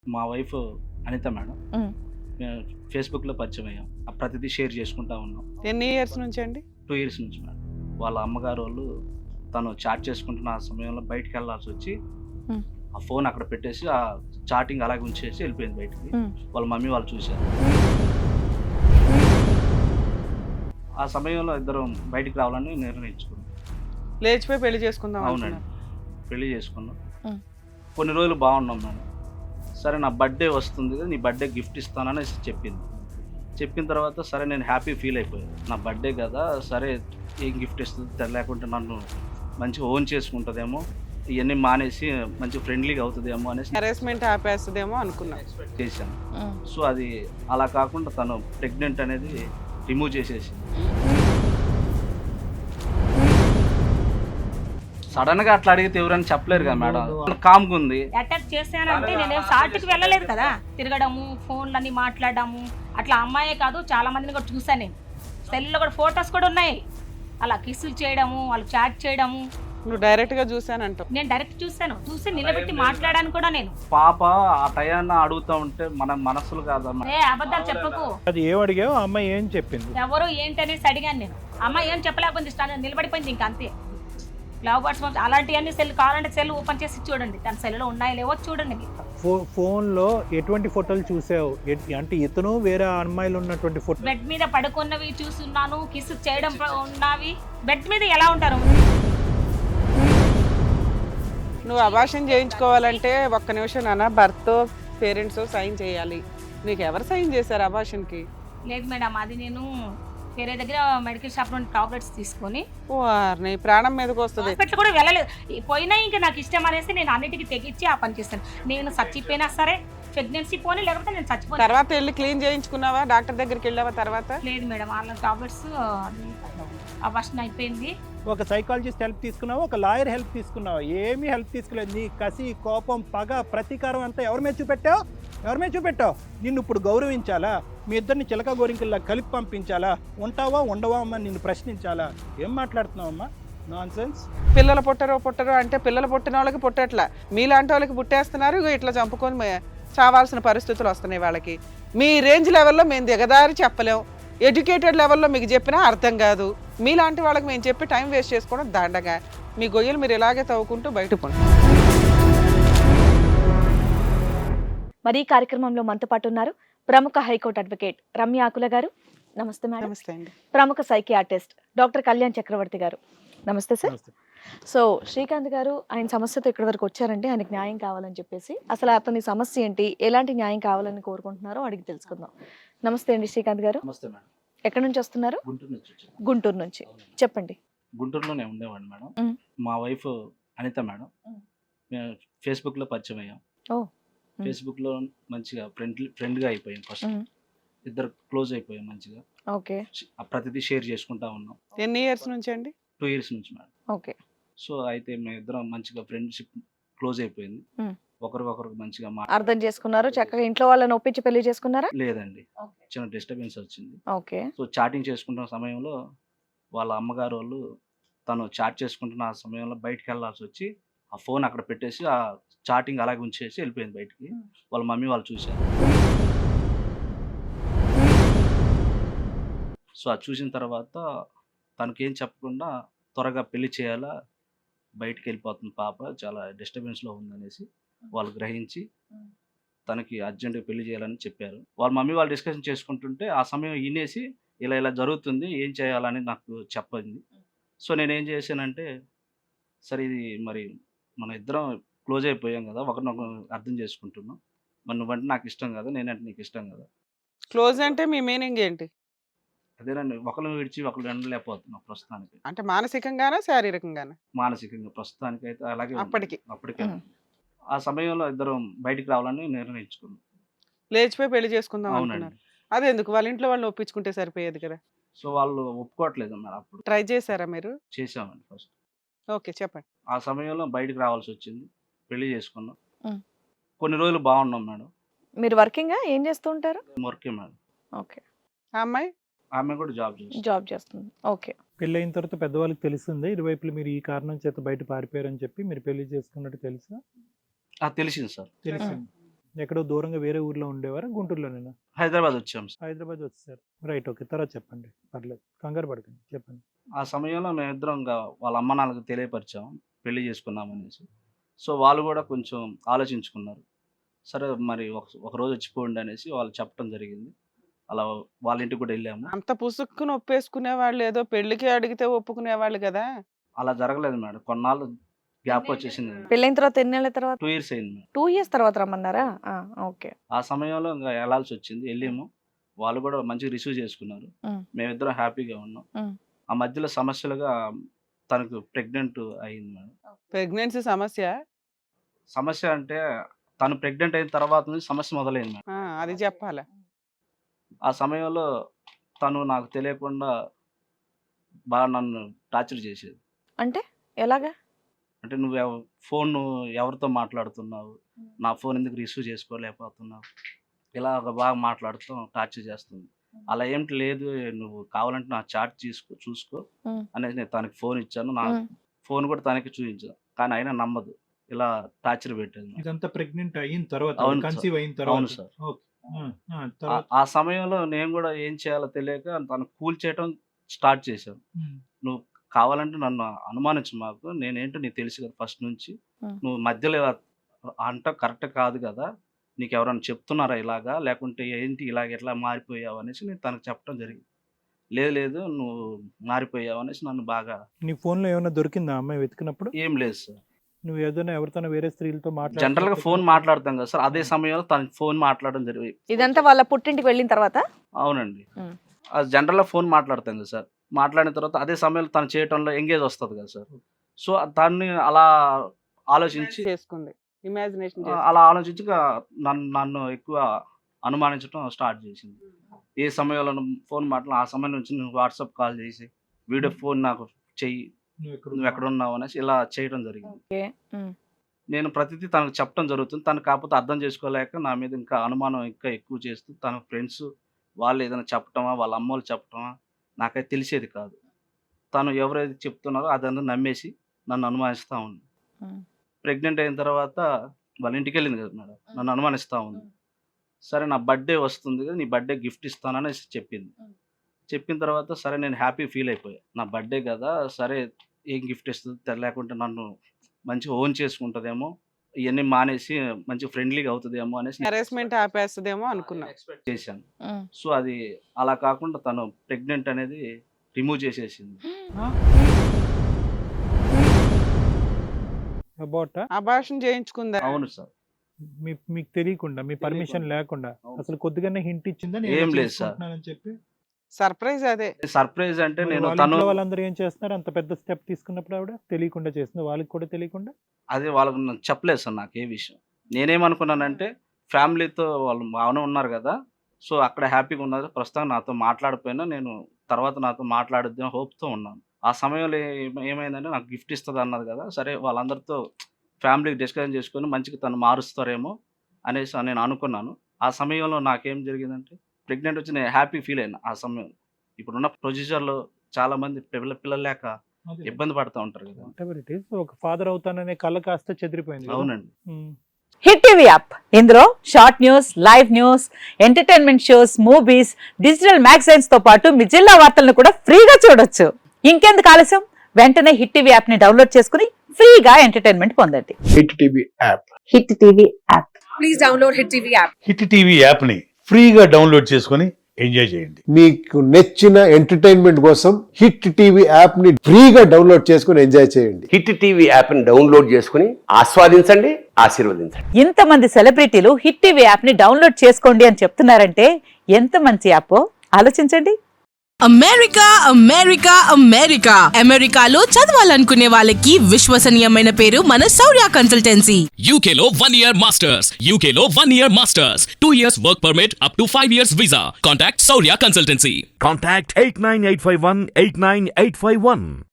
మా wife Anitha madam. హ్మ్. మేము ఫేస్‌బుక్‌లో పరిచయం అయ్యాం. ప్రతిదీ షేర్ చేసుకుంటా ఉన్నాం. ఎన్ని ఇయర్స్ నుంచి అండి? 2 ఇయర్స్ నుంచి మేడం. వాళ్ళ అమ్మగారోళ్ళు తను చాట్ చేసుకుంటున్న ఆ సమయంలో బయటికెళ్ళాల్సొచ్చి, హ్మ్. ఆ ఫోన్ అక్కడ పెట్టేసి, ఆ చాటింగ్ అలాగే ఉంచేసి ఎళ్ళిపోయింది బయటికి. హ్మ్. వాళ్ళ మమ్మీ వాళ్ళు చూసారు. ఆ సమయంలో ఇద్దరం బయటికి రావాలని నిర్ణయించుకున్నాం. లేచిపోయి పెళ్లి చేసుకుందాం అవునండి. అనుకున్నారు. పెళ్లి చేసుకున్నాం. హ్మ్. కొన్ని రోజులు బాగున్నాం మేడం. సరే నా బర్త్‌డే వస్తుంది కదా! నీ బర్త్‌డే గిఫ్ట్ ఇస్తాననేసి చెప్పింది. చెప్పిన తర్వాత సరే నేను హ్యాపీ ఫీల్ అయిపోయాను. నా బర్త్‌డే గదా! సరే ఏం గిఫ్ట్ ఇస్తది లేకుంటే నన్ను మంచిగా ఓన్ చేసుకుంటదేమో, ఇయన్నీ మానేసి మంచి ఫ్రెండ్లీగా అవుతదేమో అనేసి హెరాస్మెంట్ ఆపేస్తదేమో అనుకున్నాం. ఎక్స్‌పెక్ట్ చేశాను. హ్మ్. సో, అది అలా కాకుండా తను ప్రెగ్నెంట్ అనేది రిమూవ్ చేసేసింది. సడెన్‌గా అట్లా అడిగితే ఎవరైనా చెప్పలేరు కదా మేడం. కామ్‌గుంది. అటాక్ చేశానంటే నేనేం సాటుకి వెళ్ళలేదు కదా. తిరగడము, ఫోన్లన్నీ మాట్లాడడము, అట్లా అమ్మాయే కాదు చాలా మందిని కూడా చూసాను నేను. సెల్‌లో కూడా ఫోటోస్ కూడా ఉన్నాయి. అలా కిస్సులు చేయడము, వాళ్ళు చాట్ చేయడము. నువ్వు డైరెక్ట్ గా చూసానంటావు. నేను డైరెక్ట్ చూసాను. చూసి నిలబెట్టి మాట్లాడాను కూడా నేను. పాప ఆ టయాన్న అడుగుతా ఉంటే మన మనసులు కాదమ్మా. అబద్ధాలు చెప్పకు. అది ఏం అడిగావు ఆ అమ్మాయి ఏం చెప్పింది? ఎవరు ఏంటి అనేసి అడిగాను నేను. అమ్మ ఏం చెప్పలేకపోయింది, నిలబడిపోయింది ఇంకా అంతే. లవ్ బర్డ్స్ అలాంటివన్నీ సెల్ కావాలంటే సెల్ ఓపెన్ చేసి చూడండి. తన సెల్లో ఉన్నాయో లేవో చూడండి మీరు. ఫోన్లో ఎటువంటి ఫోటోలు చూసావు? అంటే ఇతను వేరే అమ్మాయిలు ఉన్నటువంటి ఫోటో? బెడ్ మీద పడుకున్నవి చూస్తున్నాను, కిస్ చేయడం ఉన్నవి. బెడ్ మీద ఎలా ఉంటారు? నువ్వు అబార్షన్ చేయించుకోవాలంటే ఒక్క నిమిషం నాన్న, భర్త పేరెంట్స్ సైన్ చేయాలి. నీకు ఎవరు సైన్ చేశారు అబార్షన్ కి? లేదు మేడం, అది నేను వేరే దగ్గర మెడికల్ షాప్ నుండి టాబ్లెట్స్ తీసుకొని వారిని ప్రాణం మీదకి వస్తుంది. హాస్పిటల్ కూడా వెళ్ళలేదు. పోయినా ఇంకా నాకు ఇష్టం అనేసి నేను అన్నిటికీ తెగించి ఆ పని చేస్తాను. నేను చచ్చిపోయినా సరే ప్రెగ్నెన్సీ పోనీ, లేకపోతే నేను చచ్చిపోయినా. తర్వాత వెళ్ళి క్లీన్ చేయించుకున్నావా? డాక్టర్ దగ్గరికి వెళ్ళావా తర్వాత? లేదు మేడం, వాళ్ళ టాబ్లెట్స్ అబార్షన్ అయిపోయింది. ఒక సైకాలజిస్ట్ హెల్ప్ తీసుకున్నావా, ఒక లాయర్ హెల్ప్ తీసుకున్నావా? ఏమీ హెల్ప్ తీసుకోలేదు. నీ కసి, కోపం, పగ, ప్రతీకారం అంతా ఎవరి మీద చూపెట్టావు? ఎవరి మీద చూపెట్టావు? నిన్ను ఇప్పుడు గౌరవించాలా? మీ ఇద్దరిని చిలక గోరింకల్లా కలిపి పంపించాలా? ఉంటావా ఉండవా అమ్మా నిన్ను ప్రశ్నించాలా? ఏం మాట్లాడుతున్నావమ్మా? Non sense. పిల్లలు పుట్టరు అంటే పిల్లలు పుట్టిన వాళ్ళకి పుట్టట్లా, మీలాంటి వాళ్ళకి పుట్టేస్తున్నారు. ఇగో ఇట్లా చంపుకొని చావాల్సిన పరిస్థితులు వస్తున్నాయి వాళ్ళకి. మీ రేంజ్ లెవెల్లో మేము దిగదారి చెప్పలేం, ఎడ్యుకేటెడ్ లెవెల్లో మీకు చెప్పినా అర్థం కాదు. మీలాంటి వాళ్ళకి మేము చెప్పి టైం వేస్ట్ చేసుకోవడం దండగా. మీ గొయ్యలు మీరు ఇలాగే తవ్వుకుంటూ బయట పోండి. మరి ఈ కార్యక్రమంలో మనతో పాటు ఉన్నారు ప్రముఖ హైకోర్టు అడ్వకేట్ రమ్య ఆకుల గారు. నమస్తే మేడం. నమస్తే అండి. ప్రముఖ సైకియాట్రిస్ట్ డాక్టర్ కళ్యాణ్ చక్రవర్తి గారు. నమస్తే సార్. సో శ్రీకాంత్ గారు ఆయన సమస్యతో ఇక్కడి వరకు వచ్చారంటే ఆయనకు న్యాయం కావాలని చెప్పేసి, అసలు అతని సమస్య ఏంటి, ఎలాంటి న్యాయం కావాలని కోరుకుంటున్నారో అడిగి తెలుసుకుందాం. నమస్తే అండి శ్రీకాంత్ గారు. నమస్తే మేడం. ఎక్కడి నుంచి వస్తున్నారు? గుంటూరు నుంచి వచ్చాను. గుంటూరు నుంచి. చెప్పండి. గుంటూరులోనే ఉండేవాడిని మేడం. మ్. మా వైఫ్ అనిత మేడం. మ్. మేము ఫేస్‌బుక్‌లో పరిచయం అయ్యాం. ఓ. మ్. ఫేస్‌బుక్‌లో మంచిగా ఫ్రెండ్‌గా అయిపోయాం ఫస్ట్. మ్. ఇద్దరు క్లోజ్ అయిపోయాం మంచిగా. ఓకే. ప్రతిదీ షేర్ చేసుకుంటా ఉన్నాం. ఎన్ని ఇయర్స్ నుంచి అండి? 2 ఇయర్స్ నుంచి మేడం. ఓకే. సో, అయితే మేమిద్దరం మంచిగా ఫ్రెండ్‌షిప్ క్లోజ్ అయిపోయింది. మ్. ఒకరికొకరు మంచిగా అర్థం చేసుకున్నారు, చక్కగా ఇంట్లో వాళ్ళని ఒప్పించి పెళ్లి చేసుకున్నారా? లేదండి. చిన్న డిస్టర్బెన్స్ వచ్చింది. ఓకే. సో, చాటింగ్ చేసుకుంటున్న సమయంలో వాళ్ళ అమ్మగారోళ్ళు తను చాట్ చేసుకుంటున్న ఆ సమయంలో బయటికెళ్ళాల్సొచ్చి, ఆ ఫోన్ అక్కడ పెట్టేసి, ఆ చాటింగ్ అలాగే ఉంచేసి ఎళ్ళిపోయింది బయటికి. వాళ్ళ మమ్మీ వాళ్ళు చూసారు. సో, అది చూసిన తర్వాత తనకేం చెప్పకుండా త్వరగా పెళ్లి చేయాలా, బయటికెళ్ళిపోతుంది పాప, చాలా డిస్టర్బెన్స్‌లో ఉందనేసి వాళ్ళు గ్రహించి తనకి అర్జెంట్‌గా పెళ్లి చేయాలని చెప్పారు. వాళ్ళ మమ్మీ వాళ్ళు డిస్కషన్ చేసుకుంటుంటే ఆ సమయం ఈనేసి ఇలా జరుగుతుంది, ఏం చేయాలని నాకు చెప్పింది. సో, నేనేం చేశానంటే, సరే ఇది మరి మన ఇద్దరం క్లోజ్ అయిపోయాం కదా! ఒకరినొకరు అర్థం చేసుకుంటున్నాం. మరి నువ్వంటే నాకు ఇష్టం కదా! నేనంటే నీకు ఇష్టం కదా! క్లోజ్ అంటే మీ మీనింగ్ ఏంటి? అదేనండి, ఒకళ్ళని విడిచి ఒకళ్ళు ఉండలేకపోతున్నాం ప్రస్తుతానికి. అంటే మానసికంగానా శారీరకంగానా? మానసికంగా ప్రస్తుతానికైతే అలాగే ఉంది. అప్పటికి అప్పటికే. మ్. ఆ సమయంలో ఇద్దరం బయటికి రావాలని నిర్ణయించుకున్నాం. లేచిపోయి పెళ్లి చేసుకుందాం అనుకున్నారు. అవునండి. అదెందుకు? వాళ్ళ ఇంట్లో వాళ్ళని ఒప్పించుకుంటే సరిపోయేది కదా. సో, వాళ్ళు ఒప్పుకోవట్లేదు మరి అప్పుడు. ట్రై చేశారా మీరు? చేసామండి ఫస్ట్. ఓకే, చెప్పండి. ఆ సమయంలో బయటికి రావాల్సొచ్చింది. పెళ్లి చేసుకున్నాం. మ్. కొన్ని రోజులు బాగున్నాం మేడం. మీరు వర్కింగా ఏం చేస్తూ ఉంటారు? వర్కే మేడం. ఓకే. ఆ అమ్మాయి ఆమె కూడా జాబ్ చేస్తుంది. జాబ్ చేస్తుంది. ఓకే. పెళ్ళైన తర్వాత పెద్దవాళ్ళకి తెలిసిందే ఇరువైపులు మీరు ఈ కారణం చేత బయట పారిపోయారని చెప్పి మీరు పెళ్లి చేసుకున్నట్టు తెలుసా? తెలిసింది సార్. తెలిసింది. ఎక్కడో దూరంగా వేరే ఊర్లో ఉండేవారా, గుంటూరులోనేనా? హైదరాబాద్ వచ్చాం సార్. హైదరాబాద్ వచ్చేసారు. Right, okay. తర్వాత చెప్పండి, పర్లేదు, కంగారు పడకండి, చెప్పండి. ఆ సమయంలో మేమిద్దరం ఇంకా వాళ్ళ అమ్మ నాన్నలకు తెలియపరిచాం పెళ్లి చేసుకున్నాం అనేసి. సో వాళ్ళు కూడా కొంచెం ఆలోచించుకున్నారు. సరే మరి ఒక రోజు వచ్చిపోండి అనేసి వాళ్ళు చెప్పడం జరిగింది. అలా వాళ్ళ ఇంటికి కూడా వెళ్ళాము. అంత పుసుక్కుని ఒప్పేసుకునే వాళ్ళు ఏదో పెళ్లికి అడిగితే ఒప్పుకునేవాళ్ళు కదా. అలా జరగలేదు మేడం. కొన్నాళ్ళు గ్యాప్ వచ్చేసింది. పెళ్ళైన తర్వాత ఎన్నేళ్ల తర్వాత? 2 years అయింది మేడం. 2 years తర్వాత రమ్మన్నారా? ఓకే. ఆ సమయంలో ఇంకా వెళ్ళాల్సి వచ్చింది. వెళ్ళాము. వాళ్ళు కూడా మంచిగా రిసీవ్ చేసుకున్నారు. మేమిద్దరం హ్యాపీగా ఉన్నాం. ఆ మధ్యలో సమస్యలుగా తనకు ప్రెగ్నెంట్ అయింది మేడం. ప్రెగ్నెన్సీ సమస్య అంటే తను ప్రెగ్నెంట్ అయిన తర్వాత నుంచి సమస్య మొదలైంది మేడం. అది చెప్పాలి. ఆ సమయంలో తను నాకు తెలియకుండా బాగా నన్ను టార్చర్ చేసేది. అంటే ఎలాగా? అంటే నువ్వు ఫోన్ ఎవరితో మాట్లాడుతున్నావు, నా ఫోన్ ఎందుకు రిసీవ్ చేసుకోలేకపోతున్నావు, ఇలా బాగా మాట్లాడుతూ టార్చర్ చేస్తుంది. అలా ఏంటి లేదు, నువ్వు కావాలంటే నా చాట్ చూసుకో అనేసి నేను తనకి ఫోన్ ఇచ్చాను. నా ఫోన్ కూడా తనకి చూపించాను, కానీ అయినా నమ్మదు. ఇలా టార్చర్ పెట్టేది. ఇదంతా ప్రెగ్నెంట్ అయిన తర్వాత, అవును కన్సీవ్ అయిన అవును తర్వాత. సార్. ఓకే. తర్వాత ఆ సమయంలో నేను కూడా ఏం చేయాలో తెలియక తను కూల్ చేయడం స్టార్ట్ చేశాను. నువ్వు కావాలంటే నన్ను అనుమానించు, మాకు నేనేంటో నీకు తెలుసు కదా ఫస్ట్ నుంచి, నువ్వు మధ్యలో ఇలా అంట కరెక్ట్ కాదు కదా, నీకు ఎవరైనా చెప్తున్నారా ఇలాగా, లేకుంటే ఏంటి ఇలాగ ఎట్లా మారిపోయావు అనేసి నేను తనకు చెప్పడం జరిగింది. లేదు నువ్వు మారిపోయావు అనేసి నన్ను బాగా. నీ ఫోన్లో ఏమైనా దొరికిందా అమ్మాయి వెతికినప్పుడు? ఏం లేదు సార్. నువ్వు ఏదైనా ఎవరితోనో వేరే స్త్రీలతో జనరల్ గా ఫోన్ మాట్లాడతాం కదా సార్, అదే సమయంలో తన ఫోన్ మాట్లాడడం జరిగింది. ఇదంతా వాళ్ళ పుట్టింటికి వెళ్ళిన తర్వాత? అవునండి. అది జనరల్ గా ఫోన్ మాట్లాడతాం కదా సార్, మాట్లాడిన తర్వాత అదే సమయంలో తను చేయటంలో ఎంగేజ్ వస్తుంది కదా సార్. సో దాన్ని అలా ఆలోచించి చేసుకుంది, ఇమాజినేషన్ అలా ఆలోచించి నన్ను ఎక్కువ అనుమానించడం స్టార్ట్ చేసింది. ఏ సమయంలో ఫోన్ మాట్లాడి ఆ సమయం నుంచి నువ్వు వాట్సాప్ కాల్ చేసి వీడియో ఫోన్ నాకు చెయ్యి, నువ్వు ఎక్కడ ఉన్నావు అనేసి ఇలా చేయడం జరిగింది. నేను ప్రతిదీ తనకు చెప్పడం జరుగుతుంది. తను కాకపోతే అర్థం చేసుకోలేక నా మీద ఇంకా అనుమానం ఇంకా ఎక్కువ చేస్తూ తన ఫ్రెండ్స్ వాళ్ళు ఏదైనా చెప్పటమా, వాళ్ళ అమ్మోళ్ళు చెప్పటమా నాకైతే తెలిసేది కాదు. తను ఎవరైతే చెప్తున్నారో అదంతా నమ్మేసి నన్ను అనుమానిస్తూ ఉంది. ప్రెగ్నెంట్ అయిన తర్వాత వాళ్ళ ఇంటికి వెళ్ళింది కదా మేడం, నన్ను అనుమానిస్తూ ఉంది. సరే నా బర్త్డే వస్తుంది కదా, నీ బర్త్డే గిఫ్ట్ ఇస్తానని చెప్పింది. చెప్పిన తర్వాత సరే నేను హ్యాపీ ఫీల్ అయిపోయా. నా బర్త్డే కదా, సరే ఏం గిఫ్ట్ ఇస్తుంది, లేకుంటే నన్ను మంచిగా ఓన్ చేసుకుంటుందేమో, ఇవన్నీ మానేసి మంచి ఫ్రెండ్లీగా అవుతుందేమో అనేసి హెరాస్మెంట్ ఆపేస్తుందేమో అనుకున్నా, ఎక్స్పెక్ట్ చేశాను. సో అది అలా కాకుండా తను ప్రెగ్నెంట్ అనేది రిమూవ్ చేసేసింది. అబార్షన్ చేయించుకుందా? అవును సార్. మీకు తెలియకుండా, మీ పర్మిషన్ లేకుండా, అసలు కొద్దిగానే హింట్ ఇచ్చిందని ఏం లేదు సార్. చెప్పి సర్ప్రైజ్. అదే సర్ప్రైజ్ అంటే నేను వాళ్ళందరూ ఏం చేస్తున్నారు, అంత పెద్ద స్టెప్ తీసుకున్నప్పుడు ఆవిడ తెలియకుండా చేస్తుంది, వాళ్ళకి కూడా తెలియకుండా. అదే వాళ్ళకి చెప్పలేదు సార్ నాకు ఏ విషయం. నేనేమనుకున్నానంటే ఫ్యామిలీతో వాళ్ళు బాగానే ఉన్నారు కదా, సో అక్కడ హ్యాపీగా ఉన్నారు, ప్రస్తుతం నాతో మాట్లాడిపోయినా నేను తర్వాత నాతో మాట్లాడుద్దాం హోప్తో ఉన్నాను. ఆ సమయంలో ఏమైందంటే నాకు గిఫ్ట్ ఇస్తుంది అన్నది కదా, సరే వాళ్ళందరితో ఫ్యామిలీకి డిస్కషన్ చేసుకొని మంచిగా తను మారుస్తారేమో అనేసి నేను అనుకున్నాను. ఆ సమయంలో నాకేం జరిగిందంటే ప్రెగ్నెంట్ వచ్చి నేను హ్యాపీ ఫీల్ అయినా. ఆ సమయం ఇప్పుడున్న ప్రొసీజర్లో చాలా మంది పిల్లలు లేక ఇబ్బంది పడుతూ ఉంటారు కదా. ఒక ఫాదర్ అవుతాననే కళ కాస్త చెదిరిపోయింది. అవునండి. హిట్ టీవీ యాప్, ఇందులో short news, live news, entertainment shows, movies, digital magazines తో పాటు మీ జిల్లా వార్తలను కూడా ఫ్రీగా చూడొచ్చు. ఇంకెందుకు ఆలస్యం, వెంటనే హిట్ టీవీ యాప్ ని డౌన్లోడ్ చేసుకుని ఫ్రీగా ఎంటర్టైన్మెంట్ పొందండి. Hit TV app, hit TV app, please download hit TV app. Hit TV app ని ఫ్రీగా డౌన్లోడ్ చేసుకుని ఎంజాయ్ చేయండి. మీకు నచ్చిన ఎంటర్టైన్మెంట్ కోసం హిట్ టీవీ యాప్ ని ఫ్రీగా డౌన్లోడ్ చేసుకుని ఎంజాయ్ చేయండి. హిట్ టీవీ యాప్ ని డౌన్లోడ్ చేసుకుని ఆస్వాదించండి, ఆశీర్వదించండి. ఇంతమంది సెలబ్రిటీలు హిట్ టీవీ యాప్ ని డౌన్లోడ్ చేసుకోండి అని చెప్తున్నారంటే ఎంత మంచి యాప్ ఆలోచించండి. అమెరికా అమెరికా అమెరికా అమెరికాలో చదవాలనుకునే వాళ్ళకి విశ్వసనీయమైన పేరు మన శౌర్య కన్సల్టెన్సీ. UK లో 1 year masters, UK లో 1 year masters, 2 years work permit up to 5 years visa. Contact Saurya Consultancy. Contact 89851 89851.